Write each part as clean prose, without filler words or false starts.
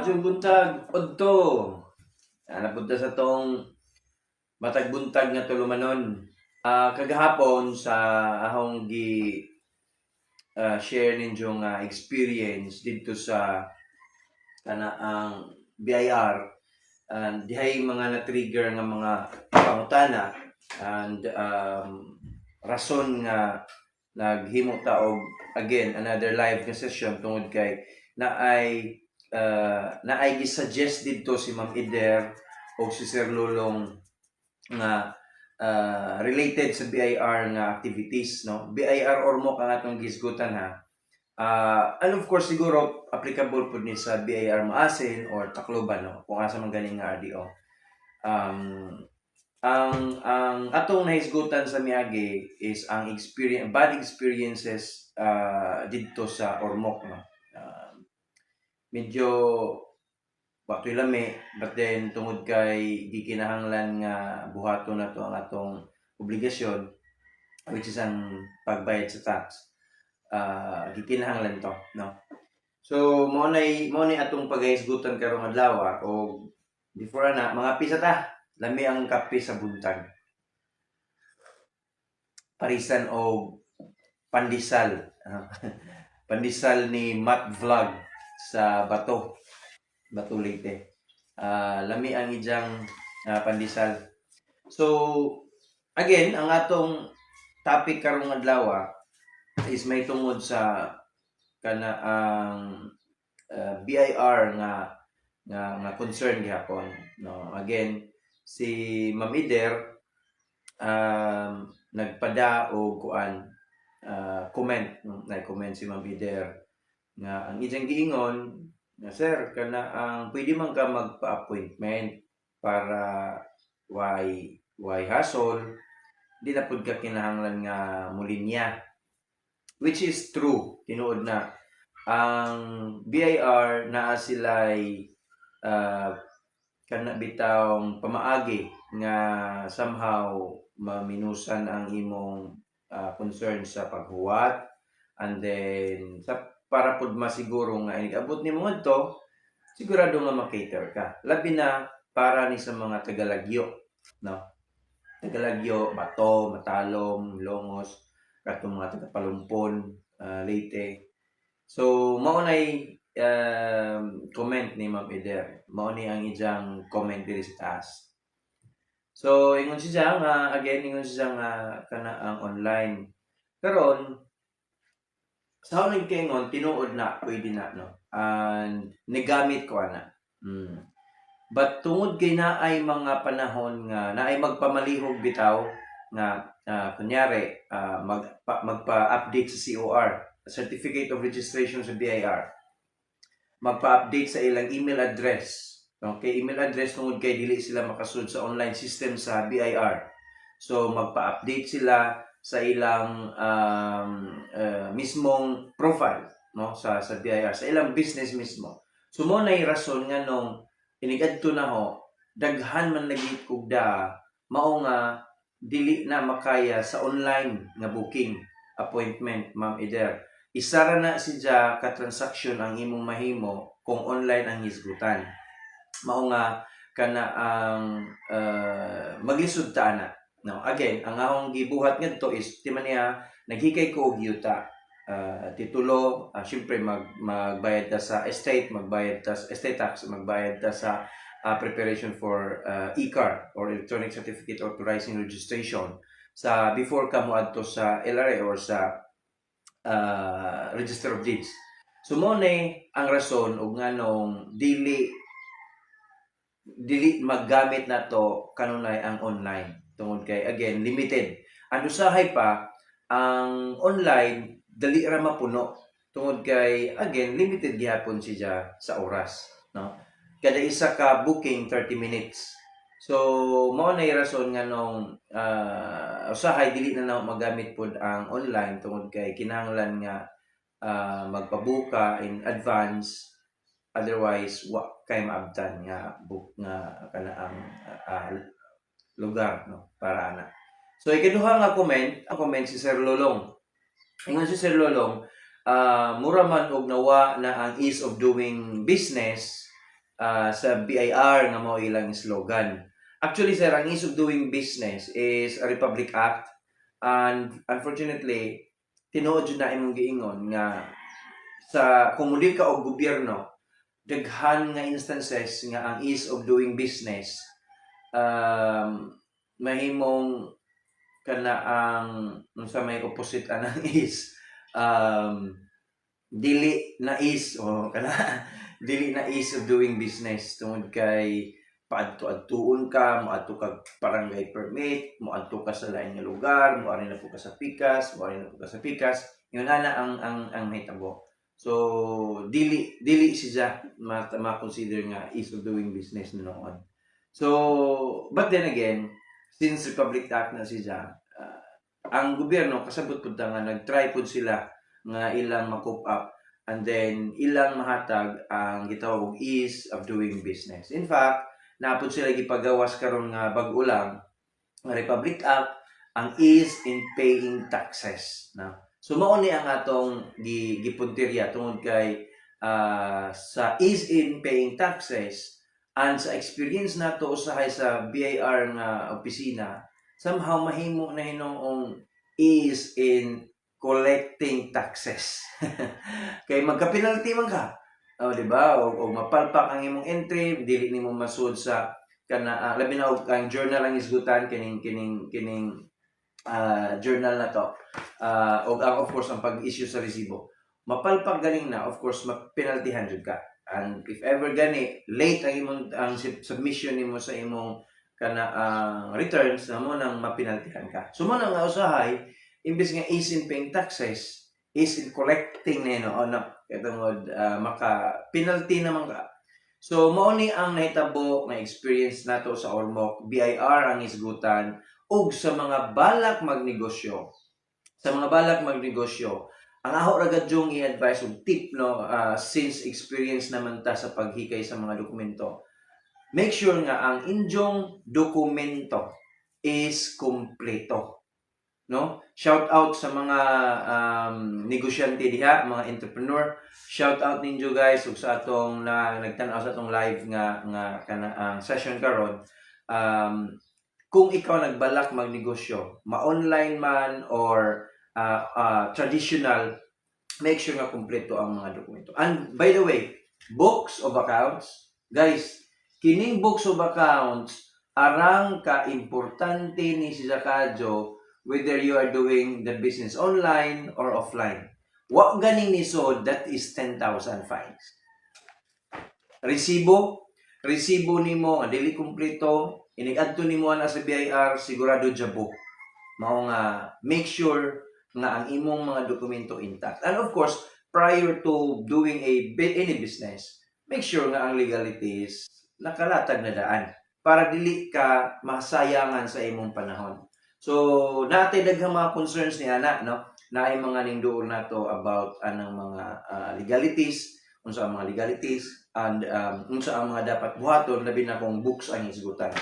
Yung buntag, odto. Napunta sa tong matag buntag nga tulumanon. Kagahapon sa ahong gi share ninyo nga experience dito sa kanaang BIR, and dihay mga na-trigger nga mga pangutana and rason nga naghimo ta og again another live nga session tungod kay na ay gi-suggest dito si Ma'am Eder o si Sir Lulong nga related sa BIR nga activities, no? BIR or mo ang atong gisgutan ha. And of course siguro applicable pud ni sa BIR Maasin or Tacloban, no? Kung asa man ganing nga RDO. Ang atong nahisgutan sa miagi is ang bad experiences dito sa Ormoc, no? Medyo watoy lami, but then tungod kay di kinahanglan nga buhaton na to ang atong obligasyon, which is ang pagbayad sa tax. Di kinahanglan to, no? So mo nay atong paghisgutan karong adlaw, o before na mga pisa ta lami ang kape sa buntag. Parisan o pandisal. Pandisal ni Matt Vlog sa Bato Leyte. Lami ang ijang pandisal. So again, ang atong topic karong adlaw is may tungod sa kanaang BIR nga concern gihapon, no? Again, si Ma'am Eder nagpada og kuan comment, no? Nag-comment si Ma'am Eder nga ang ijang giingon na, sir, kana ang pwede man ka magpa-appointment para why hassle, di na pud ka kinahanglan nga mulinya, which is true. Tinuod na ang BIR naa sila'y kana bitawng pamaagi nga somehow maminusan ang imong concern sa paghuwat, and then para pud masiguro nga abot nimo ngadto, sigurado nga makater ka. Labi na para ni sa mga tagalagyo, no? Tagalagyo, Bato, Matalom, Longos, katong mga taga-Palumpon, Leyte. So mao nay comment ni Ma'am Eder. Mao ni ang ijang comment diri sa taas. So ingon siya nga again, ingon siya nga kana ang online karon sa ako nagkaingon, tinuod na, pwede na, no? And nagamit ko na. But tungod kay naay mga panahon nga naay magpamalihog bitaw nga kunyari magpa-update sa COR, Certificate of Registration sa BIR. Magpa-update sa ilang email address. Okay, email address tungod kay dili sila makasud sa online system sa BIR. So magpa-update sila sa ilang mismong profile, no, sa BIR, sa ilang business mismo. So mo nay rason nga nung inigadto na ho, daghan man lagi kugda mao nga dili na makaya sa online nga booking appointment, Ma'am Eder. Isara na siya ka transaction ang imong mahimo kung online ang hisgutan. Mao nga kana ang maglisod ta na. No, again, ang akong gibuhat ngadto is timan niya naghikay ko og yuta. Titulo, syempre magbayad ta sa estate, magbayad ta sa estate tax, magbayad ta sa preparation for e-car or electronic certificate authorizing registration sa before ka moadto sa LRA or sa Register of Deeds. So mo ni ang rason ug nganong dili maggamit na to kanunay ang online tungod kay again limited. Ang usahay pa ang online dali ra mapuno tungod kay again limited gihapon siya sa oras, no? Kada isa ka booking 30 minutes. So mao nay rason nga nung usahay dili na magamit pud ang online tungod kay kinahanglan nga magpabuka in advance, otherwise wa kay maabtan nga book nga kana ang lugar, no, para ana. So ikaduha nga comment si Sir Lolong. Ingon si Sir Lolong, mura man og nawa na ang ease of doing business sa BIR nga mao ilang slogan. Actually sir, ang ease of doing business is a Republic Act, and unfortunately tinuod jud na imong giingon nga sa kung muli ka og gobyerno, daghan nga instances nga ang ease of doing business mahimong kana ang unsa may opposite anang is dili na is o kana dili na ease of doing business tungod kay paadto-adtuon ka, moadto kag barangay permit, moadto ka sa lain nga lugar, moari na po ka sa pikas, moari na po ka sa pikas. Yun ana ang mahitabo. So dili siya ma-consider nga ease of doing business na noon. So but then again, since Republic Act na siya, ang gobyerno kasabot pud nga nag-try pud sila nga ilang ma-cope up, and then ilang mahatag ang gitawag og ease of doing business. In fact, napod sila gipagawas karon nga bag-o lang nga Republic Act, ang ease in paying taxes, no? So mao ni ang atong gipuntirya tungod kay sa ease in paying taxes and sa experience nato usahay sa BIR nga opisina, somehow mahimo na hinoong ease in collecting taxes. Kay magka-penalty man ka. Di ba? O mapalpak ang imong entry, dili nimo masud sa kana labi na og ang journal ang isgutan kining journal na to. O of course ang pag-issue sa resibo. Mapalpak galing na, of course ma-penaltyhan jud ka. And if ever gani late ang imong ang submission nimo sa imong kana returns, na mo nang mapinaltihan ka. So mo nang usahay, imbes nga ease in paying taxes, is in collecting nino o na katungod maka penalty naman ka. So mao ni ang nahitabo nga experience nato sa Ormoc. BIR ang isgutan ug sa mga balak magnegosyo. Sa mga balak magnegosyo, ang ako ra gadyong i-advise og tip, no, since experience naman ta sa paghikay sa mga dokumento, make sure nga ang inyong dokumento is kompleto. No? Shout out sa mga negosyante diha, mga entrepreneur. Shout out ninyo guys ug sa atong nagtan-aw sa atong live nga kana session karon. Kung ikaw nagbalak magnegosyo, ma-online man or traditional, make sure nga kompleto ang mga dokumento. And by the way, books of accounts, guys, kining books of accounts arang ka importante ni si Zacadyo whether you are doing the business online or offline. Wa ganing ni so that is 10,000 fines. Resibo nimo dili kompleto, inig-adto nimo na sa BIR, sigurado jabo. Mao nga make sure nga ang imong mga dokumento intact. And of course, prior to doing any business, make sure nga ang legalities nakalatag na daan para dili ka masayangan sa imong panahon. So, natay daghang mga concerns ni ana, no? Naay mga ningduol nato about anang mga legalities, unsa ang mga legalities, and unsa ang mga dapat buhaton, labi na kung books ang isgutan.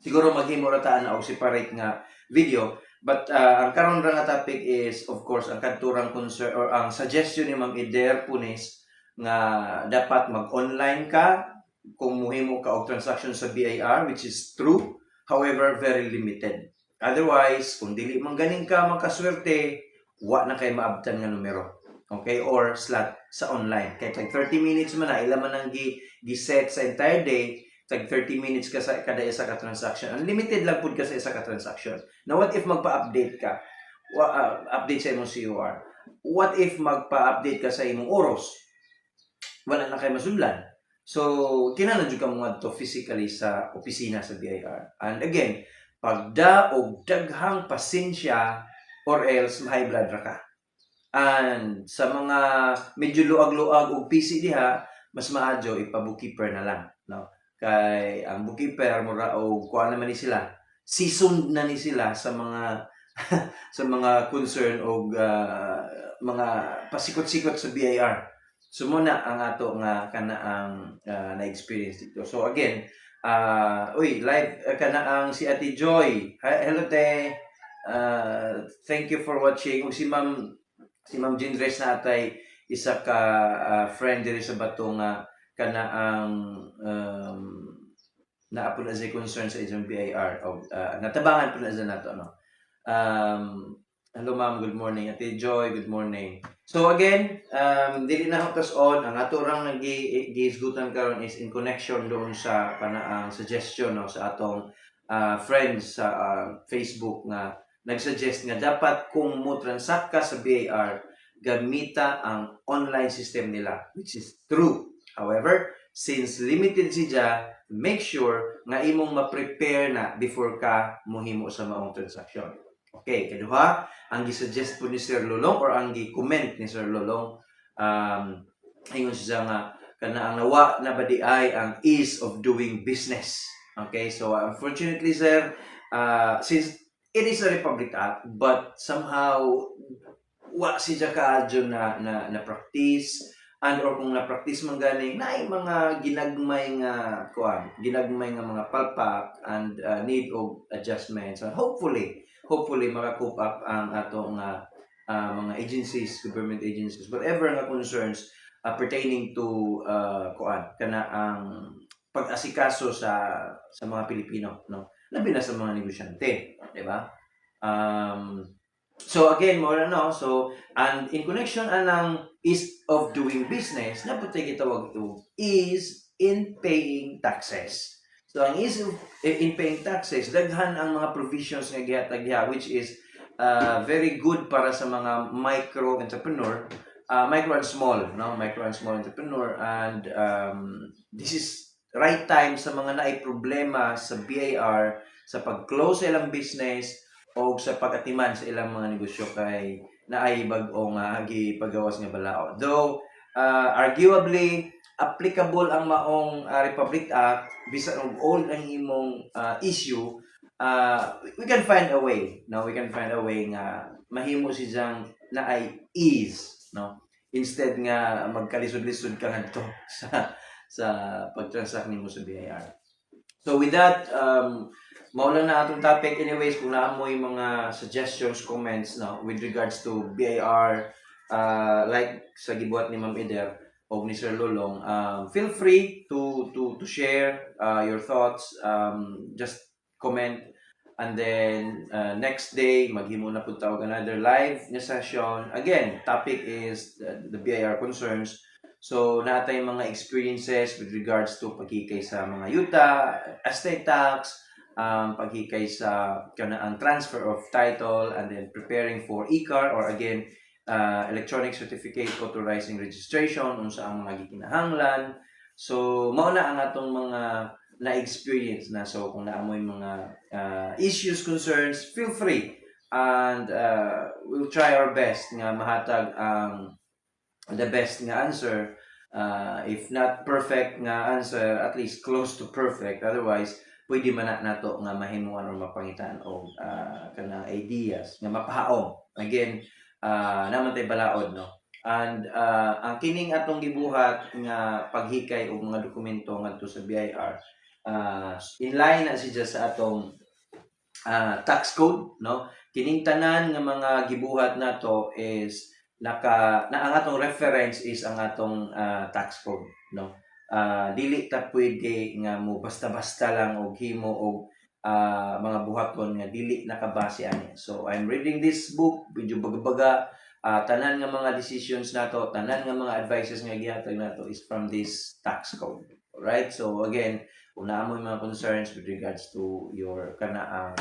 Siguro maghimo ra ta na og separate nga video, but ang karon ra nga topic is of course ang kadturang concern or ang suggestion ni Ma'am Eder Punes nga dapat mag-online ka kung muhimo ka og transaction sa BIR, which is true, however very limited. Otherwise, kung dili man ganing ka makaswerte, wa na kay maabtan nga numero. Okay? Or slot sa online. Kaya tag 30 minutes man na, ila man ang gi-set sa entire day, tag 30 minutes ka sa kada isa ka transaction. Unlimited lang pud ka sa isa ka transaction. Now, what if magpa-update ka? Update sa imong COR. What if magpa-update ka sa imong oros? Wala na kay masudlan. So, kinahanglan jud ka mo adto physically sa opisina sa BIR. And again, pagda og daghang pasensya or else high blood ra ka. And sa mga medyo luag-luag og PC diha, mas maadyo ipa-bookkeeper na lang, no? Kay ang bookkeeper mura og kuan naman ni sila, seasoned na ni sila sa mga sa mga concern og mga pasikot-sikot sa BIR. So muna ang ato nga kanaang na-experience dito. So again, live kana ang si Ate Joy. Hello te. Thank you for watching. Ug si Ma'am Jindres natay isa ka friend diri sa bato nga kana ang naa po na siya concern sa isang BIR o natabangan po na siya nato no. Hello ma'am, good morning. Ate Joy, good morning. So again, dili na ako on ang ato rang giisgutan karon is in connection doon sa kanaang suggestion no sa atong friends sa Facebook nga nagsuggest nga dapat kung mo transact ka sa BIR gamita ang online system nila, which is true. However, since limited siya, make sure nga imong ma-prepare na before ka mohimo sa maong transaction. Okay, kaduha, ang gisuggest po ni Sir Lolong or ang gi-comment ni Sir Lolong, ingon siya nga kana ang nawa na badi ay ang ease of doing business. Okay, so unfortunately sir, since it is a Republic Act, but somehow wa siya kaadyo na practice and or kung na-practice man ganing naay mga ginagmay nga ginagmay nga mga palpak and need of adjustments. So hopefully maka-cope up ang atong mga agencies, government agencies, whatever nga concerns pertaining to kana ang pag-asikaso sa mga Pilipino, no? Labi na sa mga negosyante, di ba? So again, more no, so and in connection anang ease of doing business, dapat gitawag to is in paying taxes. So ang ease of in paying taxes, daghan ang mga provisions nga gihatag which is very good para sa mga micro entrepreneur, micro and small entrepreneur, and this is right time sa mga naay problema sa BIR sa pag-close ilang business o sa pag-atiman sa ilang mga negosyo kay naay bag-o nga gipagawas nga balaod. Though arguably applicable ang maong Republic Act bisan og old ang imong issue, we can find a way. No, we can find a way nga mahimo siyang naay ease, no? Instead nga magkalisod-lisod ka ngadto sa pag-transact nimo sa BIR. So with that, mao lang na atong topic. Anyways, kung naamoy mga suggestions, comments no with regards to BIR, like sa gibuhat ni Ma'am Eder o ni Sir Lolong, feel free to share your thoughts. Just comment, and then next day maghimo na pud tawag another live na session. Again, topic is the BIR concerns. So natay mga experiences with regards to pagkikay sa mga yuta, estate tax, paghikay sa kanang transfer of title, and then preparing for e-car or again electronic certificate authorizing registration unsa ang mga gikinahanglan. So mao na ang atong mga na-experience na. So kung naamoy mga issues, concerns, feel free, and we'll try our best nga mahatag ang the best nga answer. If not perfect nga answer, at least close to perfect. Otherwise pwede man nato nga mahimuan or mapangitan og kanang ideas nga mapahaom. Again, naman tay balaod no. And ang kining atong gibuhat nga paghikay og mga dokumento ngadto sa BIR, in line na siya sa atong tax code no. Kining tanan nga mga gibuhat nato is na ang atong reference is ang atong tax code no. Dili ta pwede nga mo basta-basta lang og himo og mga buhaton nga dili nakabase ani. So I'm reading this book, medyo baga-baga, tanan nga mga decisions nato, tanan nga mga advices nga gihatag nato is from this tax code. Alright? So again, kung naamoy mga concerns with regards to your kanaang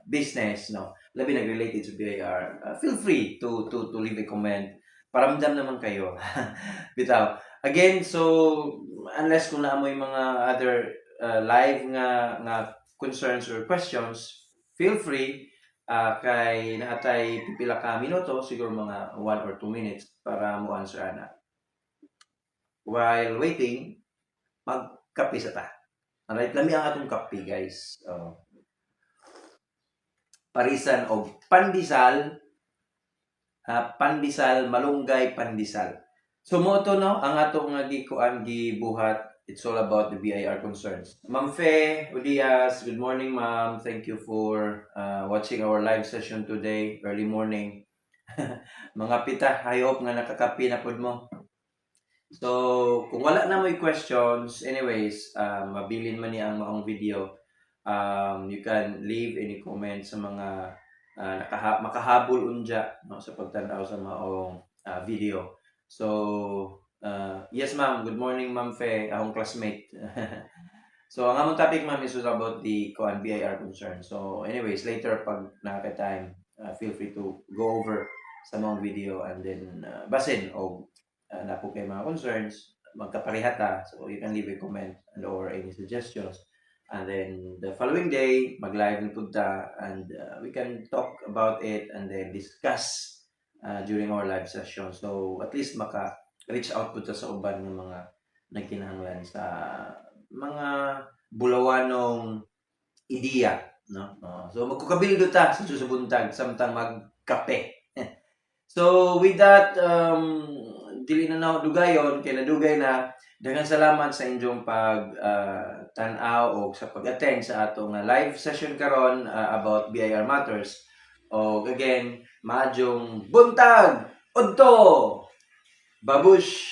business no, labi na related to BIR, feel free to leave a comment. Paramdam naman kayo. Bitaw. Again, so unless kung naamoy mga other live nga concerns or questions, feel free, kay naatay pipila ka minuto, siguro mga 1 or 2 minutes para mo answer ana. While waiting, magkape sa ta. Alright, lami ang atong kape guys. Parisan og pandesal, malunggay pandesal. So mo to no, ang ato nga gibuhat, it's all about the BIR concerns. Ma'am Fe Udias, good morning ma'am. Thank you for watching our live session today, early morning. Mga pita, I hope nga nakakapi na pud mo. So, kung wala na mo'y questions, anyways, mabilin man ni ang maong video. You can leave any comment sa mga makahabol unja no, sa pagtanaw sa maong video. So, yes ma'am, good morning ma'am Fe, akong classmate. So, ang among topic ma'am is about the BIR concern. So, anyways, later pag nakaka-time, feel free to go over sa mga video and then basin o na po kayo mga concerns, magkaparehata. So, you can leave a comment and or any suggestions. And then, the following day, mag-live na punta and we can talk about it and then discuss during our live session. So, at least maka-reach out po sa uban ng mga nagkinahanglan sa mga bulawanong ideya. No? So, magkukabildo ta sa susubuntag samtang magkape. So, with that, dili na dugayon, kay nadugay na. Daghang salamat sa inyong tanaw o sa pag-attend sa atong live session karon about BIR matters. O again, maadjong buntag, udto, babush!